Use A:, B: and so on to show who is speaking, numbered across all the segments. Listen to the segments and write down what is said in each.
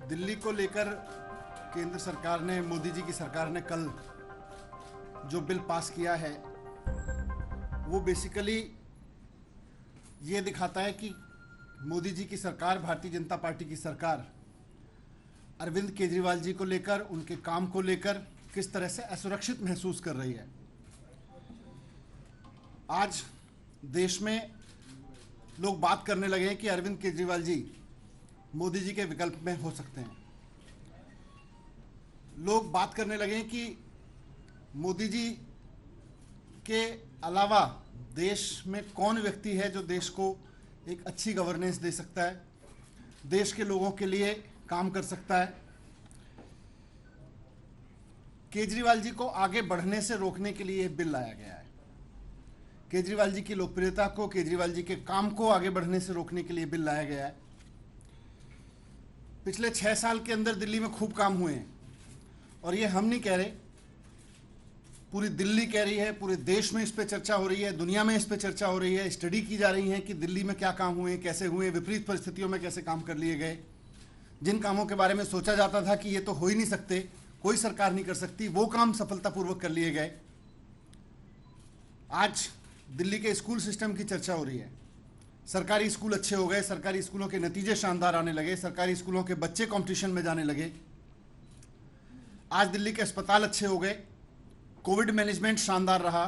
A: दिल्ली को लेकर केंद्र सरकार ने, मोदी जी की सरकार ने कल जो बिल पास किया है वो बेसिकली ये दिखाता है कि मोदी जी की सरकार, भारतीय जनता पार्टी की सरकार अरविंद केजरीवाल जी को लेकर, उनके काम को लेकर किस तरह से असुरक्षित महसूस कर रही है। आज देश में लोग बात करने लगे हैं कि अरविंद केजरीवाल जी मोदी जी के विकल्प में हो सकते हैं। लोग बात करने लगे हैं कि मोदी जी के अलावा देश में कौन व्यक्ति है जो देश को एक अच्छी गवर्नेंस दे सकता है, देश के लोगों के लिए काम कर सकता है। केजरीवाल जी को आगे बढ़ने से रोकने के लिए यह बिल लाया गया है। केजरीवाल जी की लोकप्रियता को, केजरीवाल जी के काम को आगे बढ़ने से रोकने के लिए बिल लाया गया है। पिछले 6 साल के अंदर दिल्ली में खूब काम हुए हैं और ये हम नहीं कह रहे, पूरी दिल्ली कह रही है, पूरे देश में इस पे चर्चा हो रही है, दुनिया में इस पे चर्चा हो रही है। स्टडी की जा रही है कि दिल्ली में क्या काम हुए, कैसे हुए, विपरीत परिस्थितियों में कैसे काम कर लिए गए। जिन कामों के बारे में सोचा जाता था कि ये तो हो ही नहीं सकते, कोई सरकार नहीं कर सकती, वो काम सफलतापूर्वक कर लिए गए। आज दिल्ली के स्कूल सिस्टम की चर्चा हो रही है। सरकारी स्कूल अच्छे हो गए, सरकारी स्कूलों के नतीजे शानदार आने लगे, सरकारी स्कूलों के बच्चे कंपटीशन में जाने लगे। आज दिल्ली के अस्पताल अच्छे हो गए, कोविड मैनेजमेंट शानदार रहा।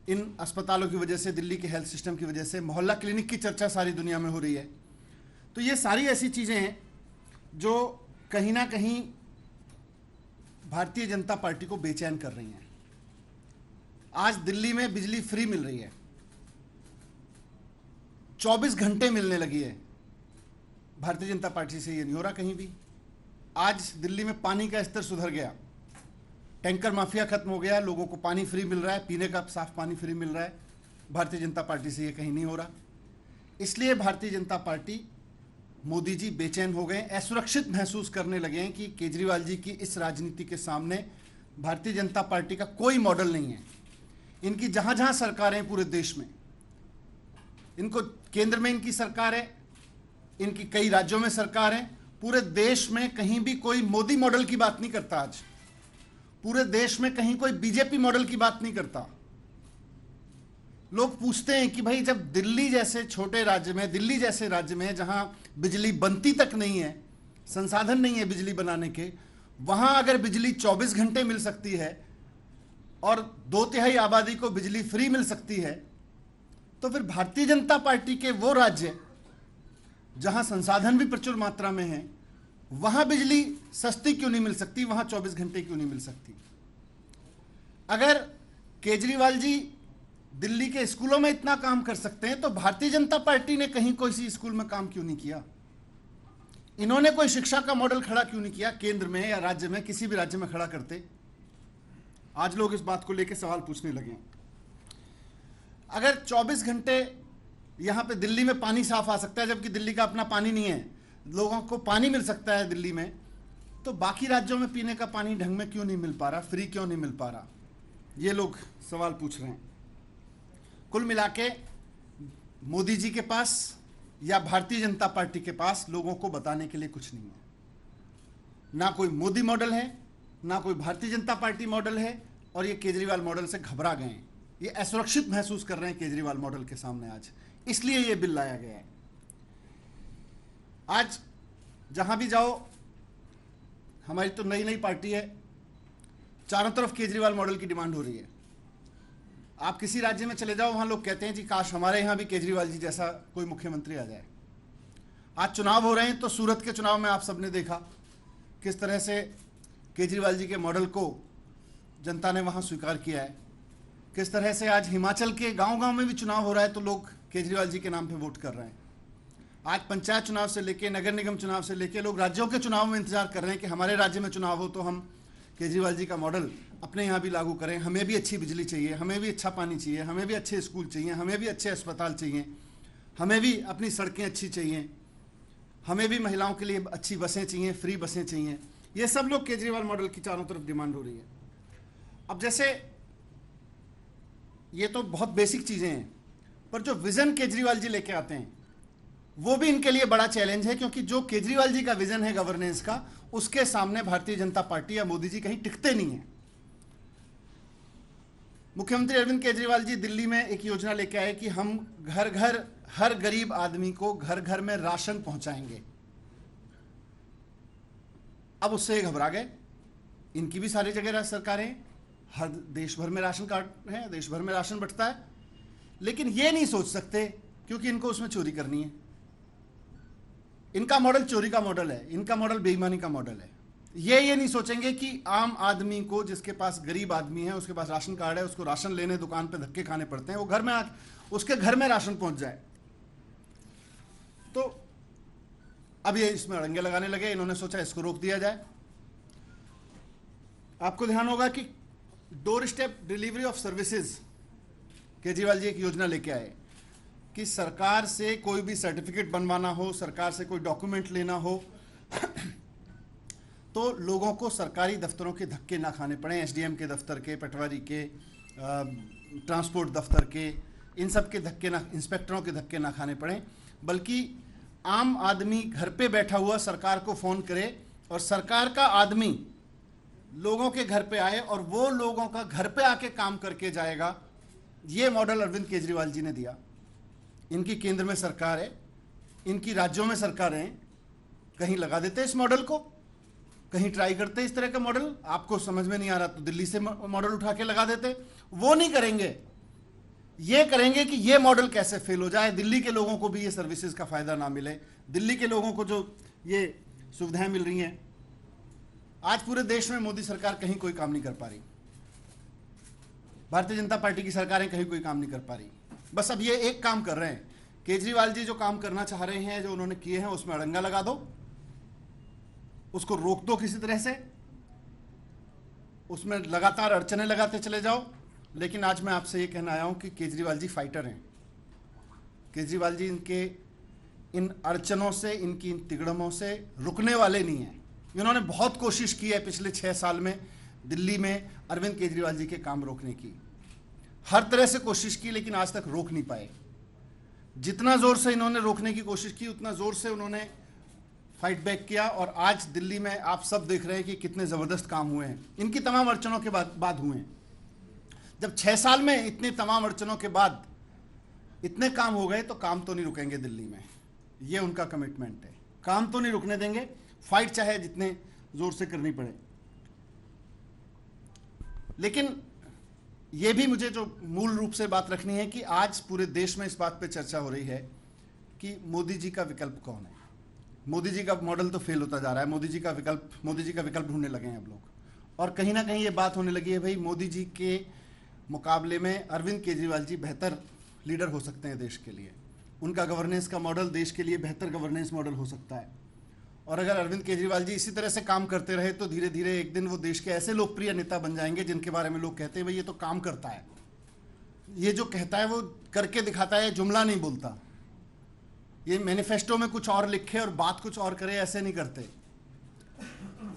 A: इन अस्पतालों की वजह से, दिल्ली के हेल्थ सिस्टम की वजह से मोहल्ला क्लिनिक की चर्चा सारी दुनिया में हो रही है। तो ये सारी ऐसी चीज़ें हैं जो कहीं ना कहीं भारतीय जनता पार्टी को बेचैन कर रही हैं। आज दिल्ली में बिजली फ्री मिल रही है, 24 घंटे मिलने लगी है। भारतीय जनता पार्टी से ये नहीं हो रहा कहीं भी। आज दिल्ली में पानी का स्तर सुधर गया, टैंकर माफिया खत्म हो गया, लोगों को पानी फ्री मिल रहा है, पीने का साफ पानी फ्री मिल रहा है। भारतीय जनता पार्टी से ये कहीं नहीं हो रहा। इसलिए भारतीय जनता पार्टी, मोदी जी बेचैन हो गए, असुरक्षित महसूस करने लगे हैं कि केजरीवाल जी की इस राजनीति के सामने भारतीय जनता पार्टी का कोई मॉडल नहीं है। इनकी जहां जहां सरकारें हैं पूरे देश में, इनको केंद्र में इनकी सरकार है, इनकी कई राज्यों में सरकार है, पूरे देश में कहीं भी कोई मोदी मॉडल की बात नहीं करता। आज पूरे देश में कहीं कोई बीजेपी मॉडल की बात नहीं करता। लोग पूछते हैं कि भाई जब दिल्ली जैसे छोटे राज्य में, दिल्ली जैसे राज्य में जहां बिजली बनती तक नहीं है, संसाधन नहीं है बिजली बनाने के, वहां अगर बिजली 24 घंटे मिल सकती है और 2/3 आबादी को बिजली फ्री मिल सकती है, तो फिर भारतीय जनता पार्टी के वो राज्य जहां संसाधन भी प्रचुर मात्रा में है, वहां बिजली सस्ती क्यों नहीं मिल सकती, वहां 24 घंटे क्यों नहीं मिल सकती। अगर केजरीवाल जी दिल्ली के स्कूलों में इतना काम कर सकते हैं तो भारतीय जनता पार्टी ने कहीं कोई सी स्कूल में काम क्यों नहीं किया। इन्होंने कोई शिक्षा का मॉडल खड़ा क्यों नहीं किया, केंद्र में या राज्य में, किसी भी राज्य में खड़ा करते। आज लोग इस बात को लेकर सवाल पूछने लगे। अगर 24 घंटे यहां पे दिल्ली में पानी साफ आ सकता है, जबकि दिल्ली का अपना पानी नहीं है, लोगों को पानी मिल सकता है दिल्ली में, तो बाकी राज्यों में पीने का पानी ढंग में क्यों नहीं मिल पा रहा, फ्री क्यों नहीं मिल पा रहा, ये लोग सवाल पूछ रहे हैं। कुल मिला के मोदी जी के पास या भारतीय जनता पार्टी के पास लोगों को बताने के लिए कुछ नहीं है। ना कोई मोदी मॉडल है, ना कोई भारतीय जनता पार्टी मॉडल है, और ये केजरीवाल मॉडल से घबरा गए हैं। ये असुरक्षित महसूस कर रहे हैं केजरीवाल मॉडल के सामने आज, इसलिए ये बिल लाया गया है। आज जहां भी जाओ, हमारी तो नई नई पार्टी है, चारों तरफ केजरीवाल मॉडल की डिमांड हो रही है। आप किसी राज्य में चले जाओ, वहां लोग कहते हैं कि काश हमारे यहां भी केजरीवाल जी जैसा कोई मुख्यमंत्री आ जाए। आज चुनाव हो रहे हैं, तो सूरत के चुनाव में आप सबने देखा किस तरह से केजरीवाल जी के मॉडल को जनता ने वहां स्वीकार किया है। किस तरह से आज हिमाचल के गांव-गांव में भी चुनाव हो रहा है तो लोग केजरीवाल जी के नाम पे वोट कर रहे हैं। आज पंचायत चुनाव से लेके, नगर निगम चुनाव से लेके, लोग राज्यों के चुनाव में इंतजार कर रहे हैं कि हमारे राज्य में चुनाव हो तो हम केजरीवाल जी का मॉडल अपने यहाँ भी लागू करें। हमें भी अच्छी बिजली चाहिए, हमें भी अच्छा पानी चाहिए, हमें भी अच्छे स्कूल चाहिए, हमें भी अच्छे अस्पताल चाहिए, हमें भी अपनी सड़कें अच्छी चाहिए, हमें भी महिलाओं के लिए अच्छी बसें चाहिए, फ्री बसें चाहिए। ये सब लोग केजरीवाल मॉडल की चारों तरफ डिमांड हो रही है। अब जैसे ये तो बहुत बेसिक चीज़ें हैं, पर जो विज़न केजरीवाल जी लेके आते हैं वो भी इनके लिए बड़ा चैलेंज है, क्योंकि जो केजरीवाल जी का विजन है गवर्नेंस का, उसके सामने भारतीय जनता पार्टी या मोदी जी कहीं टिकते नहीं है। मुख्यमंत्री अरविंद केजरीवाल जी दिल्ली में एक योजना लेके आए कि हम घर घर हर गरीब आदमी को घर घर में राशन पहुंचाएंगे। अब उससे घबरा गए। इनकी भी सारी जगह सरकारें, हर देश भर में राशन कार्ड है, देश भर में राशन बंटता है, लेकिन ये नहीं सोच सकते क्योंकि इनको उसमें चोरी करनी है। इनका मॉडल चोरी का मॉडल है, इनका मॉडल बेईमानी का मॉडल है। ये नहीं सोचेंगे कि आम आदमी को, जिसके पास गरीब आदमी है, उसके पास राशन कार्ड है, उसको राशन लेने दुकान पे धक्के खाने पड़ते हैं, वो घर में उसके घर में राशन पहुंच जाए। तो अब ये इसमें अड़ंगे लगाने लगे। इन्होंने सोचा इसको रोक दिया जाए। आपको ध्यान होगा कि door step delivery of services, Kejriwal ji एक योजना लेके आए कि सरकार से कोई भी सर्टिफिकेट बनवाना हो, सरकार से कोई डॉक्यूमेंट लेना हो, तो लोगों को सरकारी दफ्तरों के धक्के ना खाने पड़े, एसडीएम के दफ्तर के, पटवारी के, ट्रांसपोर्ट दफ्तर के, इन सब के धक्के ना, इंस्पेक्टरों के धक्के ना खाने पड़े, बल्कि आम आदमी घर पे बैठा हुआ सरकार को फ़ोन करे और सरकार का आदमी लोगों के घर पे आए और वो लोगों का घर पे आके काम करके जाएगा। ये मॉडल अरविंद केजरीवाल जी ने दिया। इनकी केंद्र में सरकार है, इनकी राज्यों में सरकारें हैं, कहीं लगा देते इस मॉडल को, कहीं ट्राई करते इस तरह का मॉडल। आपको समझ में नहीं आ रहा तो दिल्ली से मॉडल उठा के लगा देते। वो नहीं करेंगे, ये करेंगे कि ये मॉडल कैसे फेल हो जाए, दिल्ली के लोगों को भी ये सर्विसेज का फायदा ना मिले, दिल्ली के लोगों को जो ये सुविधाएं मिल रही हैं। आज पूरे देश में मोदी सरकार कहीं कोई काम नहीं कर पा रही, भारतीय जनता पार्टी की सरकारें कहीं कोई काम नहीं कर पा रही। बस अब ये एक काम कर रहे हैं, केजरीवाल जी जो काम करना चाह रहे हैं, जो उन्होंने किए हैं, उसमें अड़ंगा लगा दो, उसको रोक दो किसी तरह से, उसमें लगातार अड़चने लगाते चले जाओ। लेकिन आज मैं आपसे ये कहना आया हूं कि केजरीवाल जी फाइटर हैं। केजरीवाल जी इनके इन अड़चनों से, इनकी इन तिगड़मों से रुकने वाले नहीं हैं। इन्होंने बहुत कोशिश की है पिछले 6 साल में दिल्ली में अरविंद केजरीवाल जी के काम रोकने की, हर तरह से कोशिश की, लेकिन आज तक रोक नहीं पाए। जितना जोर से इन्होंने रोकने की कोशिश की, उतना जोर से उन्होंने फाइट बैक किया। और आज दिल्ली में आप सब देख रहे हैं कि कितने ज़बरदस्त काम हुए हैं, इनकी तमाम अड़चनों के बाद हुए हैं। जब 6 साल में इतने तमाम अड़चनों के बाद इतने काम हो गए, तो काम तो नहीं रुकेंगे दिल्ली में। ये उनका कमिटमेंट है, काम तो नहीं रुकने देंगे, फाइट चाहे जितने जोर से करनी पड़े। लेकिन यह भी मुझे जो मूल रूप से बात रखनी है कि आज पूरे देश में इस बात पे चर्चा हो रही है कि मोदी जी का विकल्प कौन है। मोदी जी का मॉडल तो फेल होता जा रहा है, मोदी जी का विकल्प ढूंढने लगे हैं अब लोग। और कहीं ना कहीं ये बात होने लगी है, भाई मोदी जी के मुकाबले में अरविंद केजरीवाल जी बेहतर लीडर हो सकते हैं देश के लिए। उनका गवर्नेंस का मॉडल देश के लिए बेहतर गवर्नेंस मॉडल हो सकता है। और अगर अरविंद केजरीवाल जी इसी तरह से काम करते रहे तो धीरे धीरे एक दिन वो देश के ऐसे लोकप्रिय नेता बन जाएंगे जिनके बारे में लोग कहते हैं भाई ये तो काम करता है, ये जो कहता है वो करके दिखाता है, जुमला नहीं बोलता, ये मैनिफेस्टो में कुछ और लिखे और बात कुछ और करे, ऐसे नहीं करते।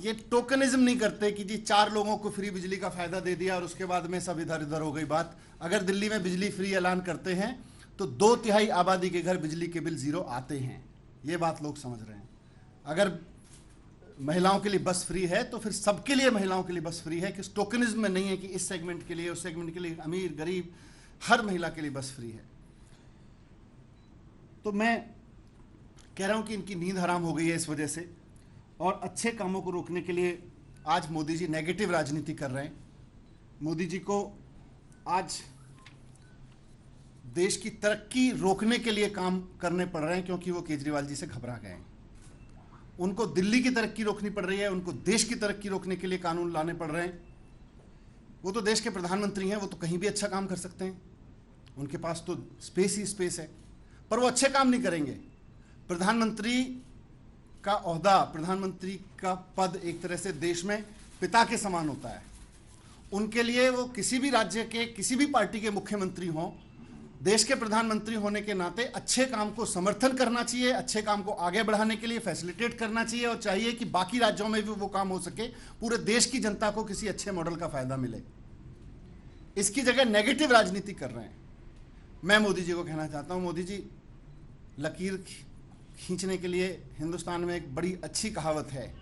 A: ये टोकनिज्म नहीं करते कि जी 4 लोगों को फ्री बिजली का फायदा दे दिया और उसके बाद में सब इधर उधर हो गई बात। अगर दिल्ली में बिजली फ्री ऐलान करते हैं तो 2/3 आबादी के घर बिजली के बिल 0 आते हैं। ये बात लोग समझ रहे हैं। अगर महिलाओं के लिए बस फ्री है तो फिर सबके लिए महिलाओं के लिए बस फ्री है, कि टोकनिज्म में नहीं है कि इस सेगमेंट के लिए, उस सेगमेंट के लिए, अमीर गरीब हर महिला के लिए बस फ्री है। तो मैं कह रहा हूं कि इनकी नींद हराम हो गई है इस वजह से, और अच्छे कामों को रोकने के लिए आज मोदी जी नेगेटिव राजनीति कर रहे हैं। मोदी जी को आज देश की तरक्की रोकने के लिए काम करने पड़ रहे हैं, क्योंकि वो केजरीवाल जी से घबरा गए हैं। उनको दिल्ली की तरक्की रोकनी पड़ रही है, उनको देश की तरक्की रोकने के लिए कानून लाने पड़ रहे हैं। वो तो देश के प्रधानमंत्री हैं, वो तो कहीं भी अच्छा काम कर सकते हैं, उनके पास तो स्पेस ही स्पेस है, पर वो अच्छे काम नहीं करेंगे। प्रधानमंत्री का ओहदा, प्रधानमंत्री का पद एक तरह से देश में पिता के समान होता है। उनके लिए वो किसी भी राज्य के, किसी भी पार्टी के मुख्यमंत्री हों, देश के प्रधानमंत्री होने के नाते अच्छे काम को समर्थन करना चाहिए, अच्छे काम को आगे बढ़ाने के लिए फैसिलिटेट करना चाहिए, और चाहिए कि बाकी राज्यों में भी वो काम हो सके, पूरे देश की जनता को किसी अच्छे मॉडल का फायदा मिले। इसकी जगह नेगेटिव राजनीति कर रहे हैं। मैं मोदी जी को कहना चाहता हूं, मोदी जी लकीर खींचने के लिए हिंदुस्तान में एक बड़ी अच्छी कहावत है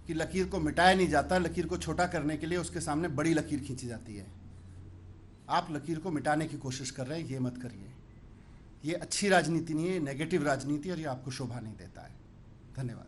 A: कि लकीर को मिटाया नहीं जाता, लकीर को छोटा करने के लिए उसके सामने बड़ी लकीर खींची जाती है। आप लकीर को मिटाने की कोशिश कर रहे हैं, ये मत करिए। ये अच्छी राजनीति नहीं है, नेगेटिव राजनीति, और ये आपको शोभा नहीं देता है। धन्यवाद।